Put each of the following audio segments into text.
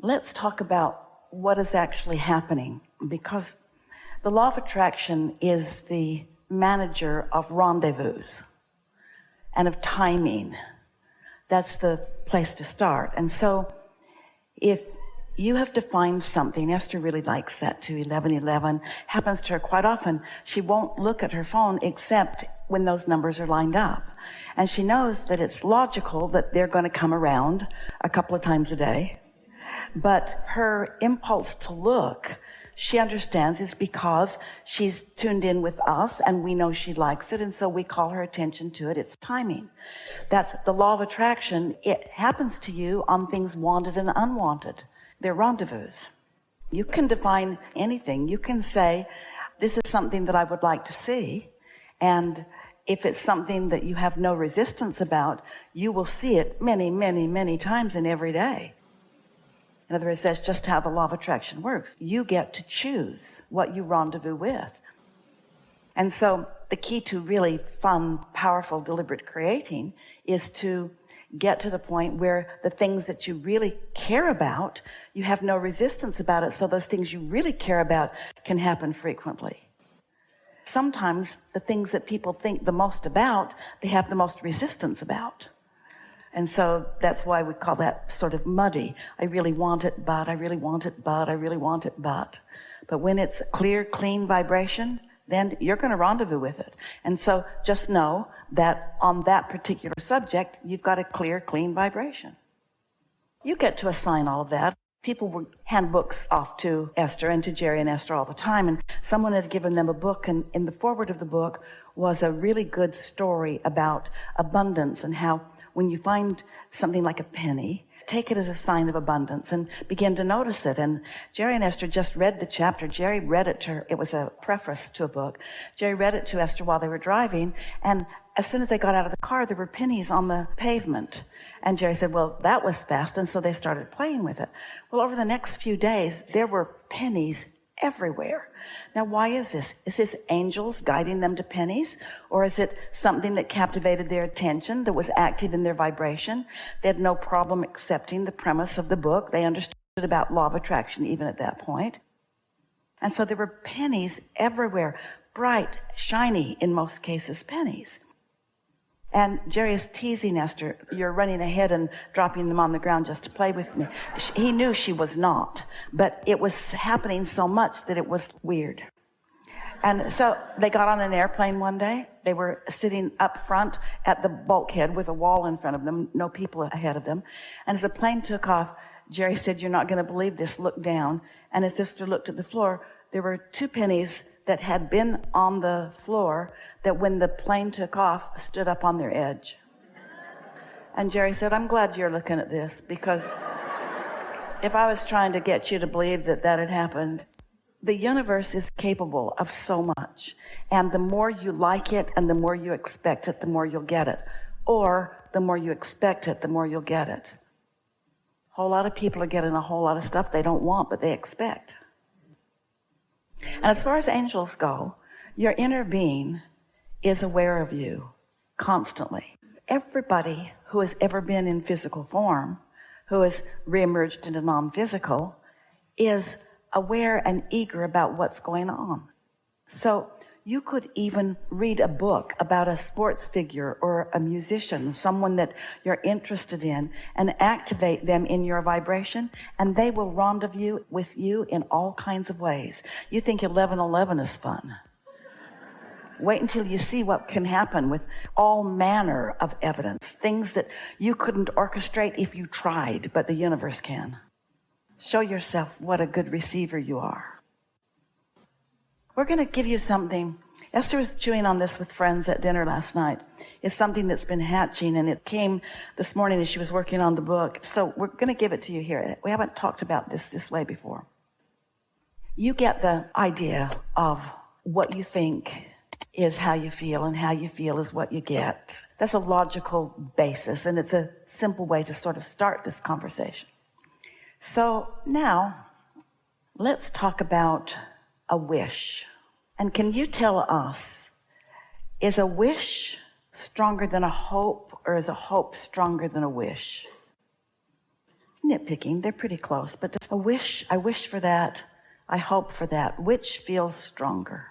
let's talk about what is actually happening, because the law of attraction is the manager of rendezvous and of timing. That's the place to start. And so if you have defined something, Esther really likes that too, 1111, happens to her quite often. She won't look at her phone except when those numbers are lined up. And she knows that it's logical that they're going to come around a couple of times a day. But her impulse to look, she understands, is because she's tuned in with us and we know she likes it, and so we call her attention to it. It's timing. That's the law of attraction. It happens to you on things wanted and unwanted. They're rendezvous. You can define anything. You can say, this is something that I would like to see, and if it's something that you have no resistance about, you will see it many, many, many times in every day. In other words, that's just how the law of attraction works. You get to choose what you rendezvous with. And so the key to really fun, powerful, deliberate creating is to get to the point where the things that you really care about, you have no resistance about it, so those things you really care about can happen frequently. Sometimes the things that people think the most about, they have the most resistance about. And so that's why we call that sort of muddy. I really want it, but I really want it, but I really want it, but. But when it's clear, clean vibration, then you're going to rendezvous with it. And so just know that on that particular subject, you've got a clear, clean vibration. You get to assign all of that. People would hand books off to Esther and to Jerry and Esther all the time, and someone had given them a book, and in the foreword of the book was a really good story about abundance and how when you find something like a penny, take it as a sign of abundance and begin to notice it. And Jerry and Esther just read the chapter. Jerry read it to her. It was a preface to a book. Jerry read it to Esther while they were driving, and as soon as they got out of the car, there were pennies on the pavement. And Jerry said, well, that was fast, and so they started playing with it. Well, over the next few days, there were pennies everywhere. Now, why is this? Is this angels guiding them to pennies? Or is it something that captivated their attention, that was active in their vibration? They had no problem accepting the premise of the book. They understood about law of attraction even at that point. And so there were pennies everywhere, bright, shiny, in most cases, pennies. And Jerry is teasing Esther, you're running ahead and dropping them on the ground just to play with me. He knew she was not, but it was happening so much that it was weird. And so they got on an airplane one day. They were sitting up front at the bulkhead with a wall in front of them, no people ahead of them. And as the plane took off, Jerry said, you're not going to believe this, look down. And his sister looked at the floor. There were 2 pennies that had been on the floor that when the plane took off stood up on their edge. And Jerry said, I'm glad you're looking at this, because if I was trying to get you to believe that that had happened, the universe is capable of so much. And the more you like it and the more you expect it, the more you'll get it. Or the more you expect it, the more you'll get it. A whole lot of people are getting a whole lot of stuff they don't want, but they expect. And as far as angels go, your inner being is aware of you constantly. Everybody who has ever been in physical form, who has reemerged into non-physical, is aware and eager about what's going on. So you could even read a book about a sports figure or a musician, someone that you're interested in, and activate them in your vibration, and they will rendezvous with you in all kinds of ways. You think 1111 is fun. Wait until you see what can happen with all manner of evidence, things that you couldn't orchestrate if you tried, but the universe can. Show yourself what a good receiver you are. We're going to give you something. Esther was chewing on this with friends at dinner last night. It's something that's been hatching, and it came this morning as she was working on the book. So we're going to give it to you here. We haven't talked about this way before. You get the idea of what you think is how you feel, and how you feel is what you get. That's a logical basis, and it's a simple way to sort of start this conversation. So now, let's talk about a wish. And can you tell us, is a wish stronger than a hope, or is a hope stronger than a wish? nitpicking, they're pretty close, but I wish for that, I hope for that. Which feels stronger?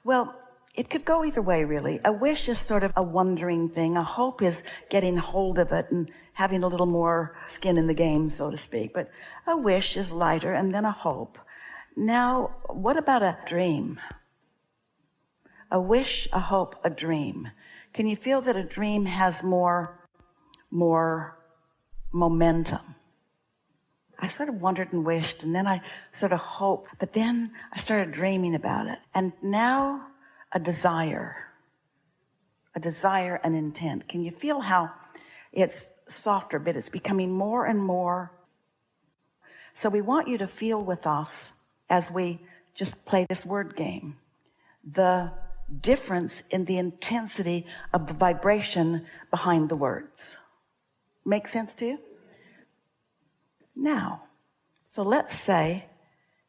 Well, it could go either way, really. A wish is sort of a wondering thing. A hope is getting hold of it and having a little more skin in the game, so to speak. But a wish is lighter, and then a hope. Now, what about a dream? A wish, a hope, a dream. Can you feel that a dream has more momentum? I sort of wondered and wished, and then I sort of hoped, but then I started dreaming about it. And now a desire, an intent. Can you feel how it's softer, but it's becoming more and more? So we want you to feel with us as we just play this word game, the difference in the intensity of the vibration behind the words. Make sense to you? Now, so let's say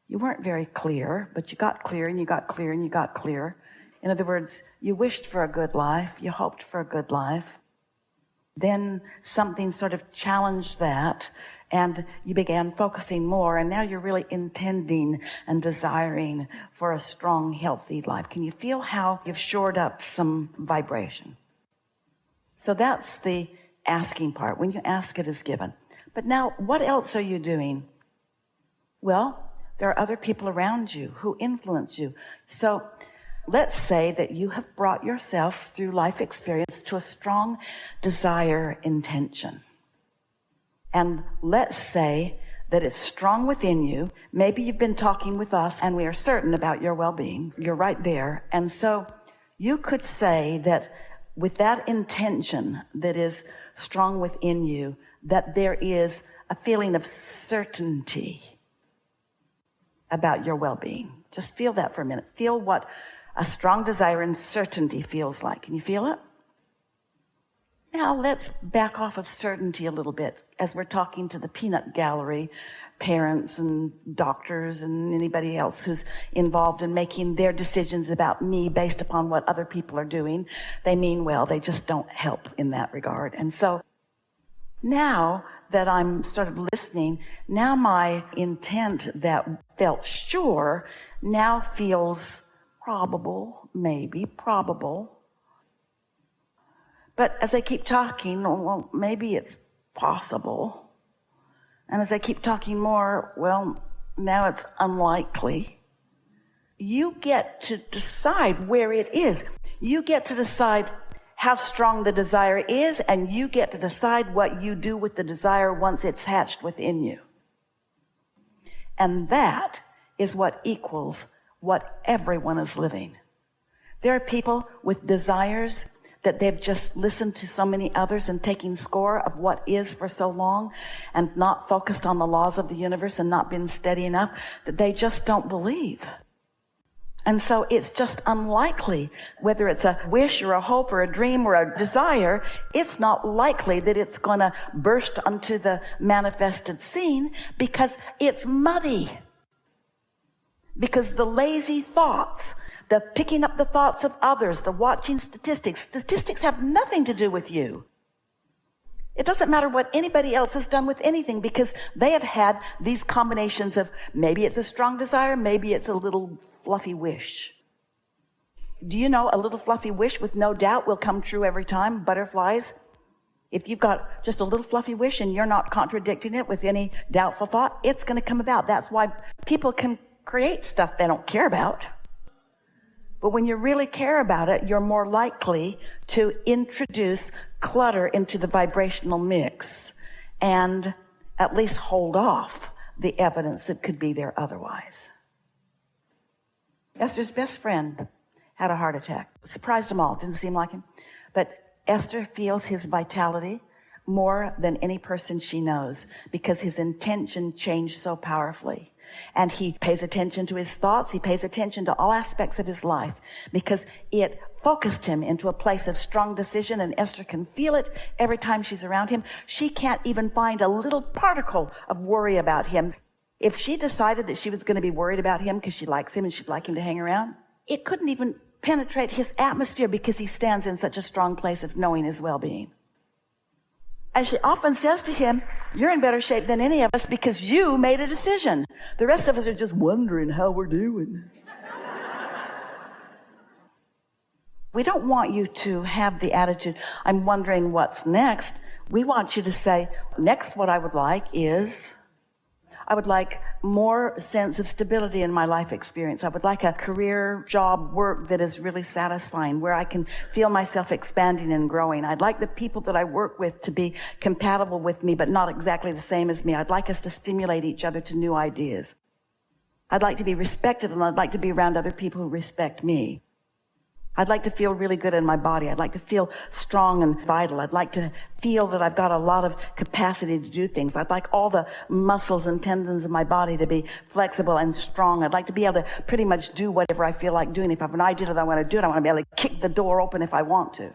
you weren't very clear, but you got clear and you got clear and you got clear. In other words, you wished for a good life, you hoped for a good life. Then something sort of challenged that, and you began focusing more, and now you're really intending and desiring for a strong, healthy life. Can you feel how you've shored up some vibration? So that's the asking part. When you ask, it is given. But now, what else are you doing? Well, there are other people around you who influence you. So let's say that you have brought yourself through life experience to a strong desire intention. And let's say that it's strong within you. Maybe you've been talking with us and we are certain about your well-being. You're right there. And so you could say that with that intention that is strong within you, that there is a feeling of certainty about your well-being. Just feel that for a minute. Feel what a strong desire and certainty feels like. Can you feel it? Now let's back off of certainty a little bit as we're talking to the peanut gallery, parents and doctors and anybody else who's involved in making their decisions about me based upon what other people are doing. They mean well, they just don't help in that regard. And so now that I'm sort of listening, now my intent that felt sure now feels probable, maybe probable. But as I keep talking, well, maybe it's possible. And as I keep talking more, well, now it's unlikely. You get to decide where it is. You get to decide how strong the desire is, and you get to decide what you do with the desire once it's hatched within you. And that is what equals what everyone is living. There are people with desires that they've just listened to so many others and taking score of what is for so long and not focused on the laws of the universe and not been steady enough that they just don't believe. And so it's just unlikely, whether it's a wish or a hope or a dream or a desire, it's not likely that it's going to burst onto the manifested scene because it's muddy. Because the lazy thoughts, the picking up the thoughts of others, the watching statistics have nothing to do with you. It doesn't matter what anybody else has done with anything because they have had these combinations of maybe it's a strong desire, maybe it's a little fluffy wish. Do you know a little fluffy wish with no doubt will come true every time? Butterflies. If you've got just a little fluffy wish and you're not contradicting it with any doubtful thought, it's going to come about. That's why people can create stuff they don't care about. But when you really care about it, you're more likely to introduce clutter into the vibrational mix and at least hold off the evidence that could be there otherwise. Esther's best friend had a heart attack. Surprised them all. Didn't seem like him. But Esther feels his vitality more than any person she knows because his intention changed so powerfully. And he pays attention to his thoughts. He pays attention to all aspects of his life because it focused him into a place of strong decision, and Esther can feel it every time she's around him. She can't even find a little particle of worry about him. If she decided that she was going to be worried about him because she likes him and she'd like him to hang around, it couldn't even penetrate his atmosphere because he stands in such a strong place of knowing his well-being. And she often says to him, you're in better shape than any of us because you made a decision. The rest of us are just wondering how we're doing. We don't want you to have the attitude, I'm wondering what's next. We want you to say, next what I would like is, I would like more sense of stability in my life experience. I would like a career, job, work that is really satisfying, where I can feel myself expanding and growing. I'd like the people that I work with to be compatible with me, but not exactly the same as me. I'd like us to stimulate each other to new ideas. I'd like to be respected, and I'd like to be around other people who respect me. I'd like to feel really good in my body. I'd like to feel strong and vital. I'd like to feel that I've got a lot of capacity to do things. I'd like all the muscles and tendons of my body to be flexible and strong. I'd like to be able to pretty much do whatever I feel like doing. If I have an idea that I want to do it, I want to be able to kick the door open if I want to.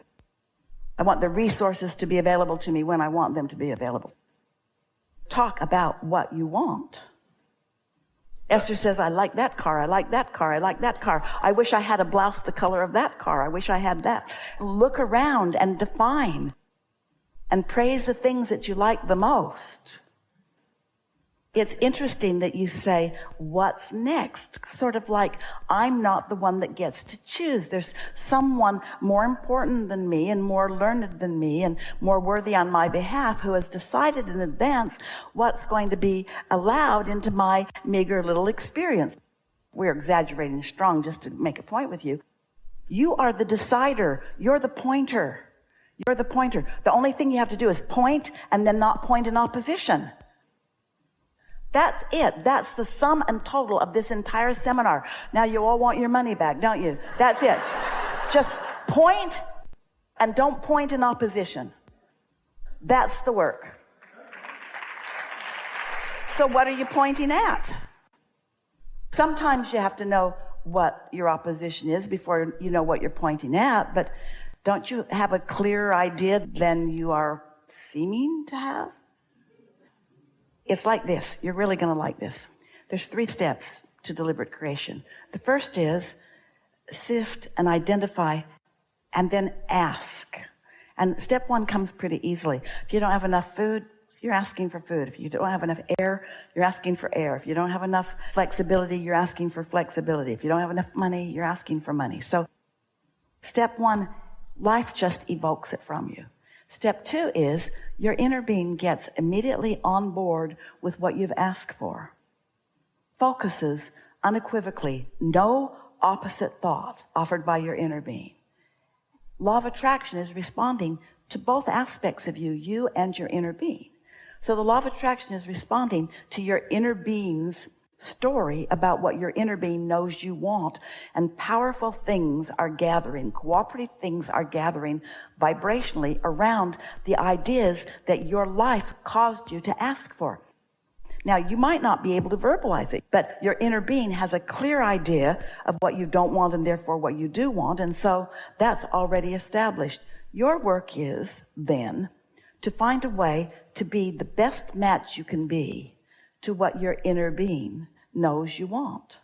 I want the resources to be available to me when I want them to be available. Talk about what you want. Esther says, I like that car, I like that car, I like that car. I wish I had a blouse the color of that car. I wish I had that. Look around and define and praise the things that you like the most. It's interesting that you say, what's next? Sort of like, I'm not the one that gets to choose. There's someone more important than me and more learned than me and more worthy on my behalf who has decided in advance what's going to be allowed into my meager little experience. We're exaggerating strong just to make a point with you. You are the decider. You're the pointer. You're the pointer. The only thing you have to do is point and then not point in opposition. That's it. That's the sum and total of this entire seminar. Now you all want your money back, don't you? That's it. Just point and don't point in opposition. That's the work. So what are you pointing at? Sometimes you have to know what your opposition is before you know what you're pointing at, but don't you have a clearer idea than you are seeming to have? It's like this. You're really going to like this. There's 3 steps to deliberate creation. The first is sift and identify and then ask. And step 1 comes pretty easily. If you don't have enough food, you're asking for food. If you don't have enough air, you're asking for air. If you don't have enough flexibility, you're asking for flexibility. If you don't have enough money, you're asking for money. So step 1, life just evokes it from you. Step 2 is your inner being gets immediately on board with what you've asked for. Focuses unequivocally, no opposite thought offered by your inner being. Law of attraction is responding to both aspects of you, you and your inner being. So the law of attraction is responding to your inner being's story about what your inner being knows you want, and powerful things are gathering, cooperative things are gathering vibrationally around the ideas that your life caused you to ask for. Now, you might not be able to verbalize it, but your inner being has a clear idea of what you don't want and therefore what you do want, and so that's already established. Your work is then to find a way to be the best match you can be to what your inner being knows you want.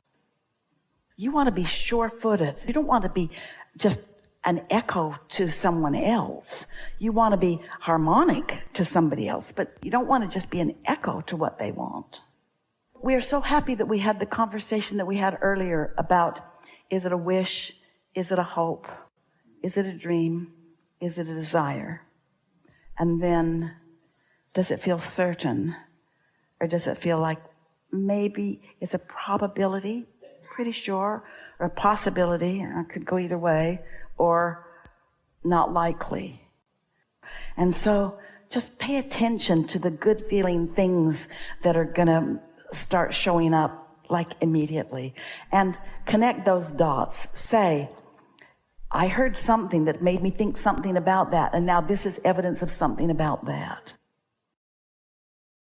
You want to be sure-footed. You don't want to be just an echo to someone else. You want to be harmonic to somebody else, but you don't want to just be an echo to what they want. We are so happy that we had the conversation that we had earlier about, is it a wish? Is it a hope? Is it a dream? Is it a desire? And then, does it feel certain? Or does it feel like maybe it's a probability, pretty sure, or a possibility, it could go either way, or not likely? And so just pay attention to the good feeling things that are going to start showing up like immediately, and connect those dots. Say, I heard something that made me think something about that, and now this is evidence of something about that.